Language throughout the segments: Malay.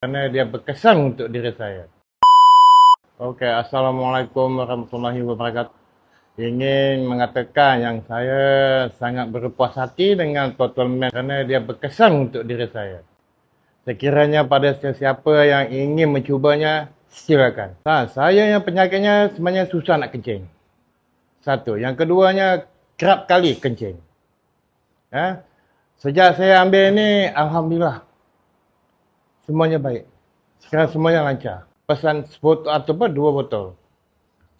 Kerana dia berkesan untuk diri saya. Okey, Assalamualaikum warahmatullahi wabarakatuh. Ingin mengatakan yang saya sangat berpuas hati dengan Total Man kerana dia berkesan untuk diri saya. Sekiranya pada sesiapa yang ingin mencubanya, silakan. Saya yang penyakitnya sebenarnya susah nak kencing. Satu. Yang keduanya, kerap kali kencing. Sejak saya ambil ni, Alhamdulillah. Semuanya baik. Sekarang semuanya lancar. Pesan sebotol ataupun 2 botol.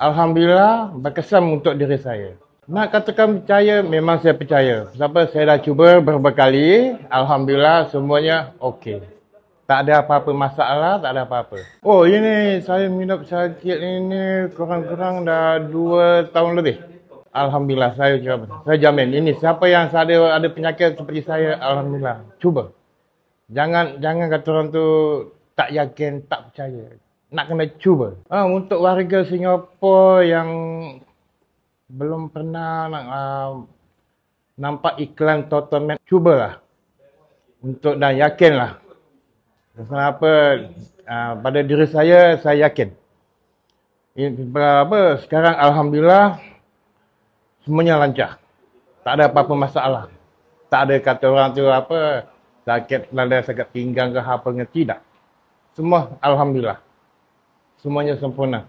Alhamdulillah berkesan untuk diri saya. Nak katakan percaya, memang saya percaya. Sebab saya dah cuba beberapa kali. Alhamdulillah semuanya okey. Tak ada apa-apa masalah, tak ada apa-apa. Oh ini saya minum sakit ini kurang-kurang dah 2 tahun lebih. Alhamdulillah saya jamin. Ini siapa yang ada penyakit seperti saya, Alhamdulillah. Cuba. Jangan kata orang tu tak yakin, tak percaya. Nak kena cuba. Untuk warga Singapura yang belum pernah nampak iklan Total Man, cubalah. Untuk dan yakinlah. Kenapa? Pada diri saya yakin. Sekarang Alhamdulillah semuanya lancar. Tak ada apa-apa masalah. Tak ada kata orang tu sakit pinggang ke apa, tidak. Semua Alhamdulillah. Semuanya sempurna.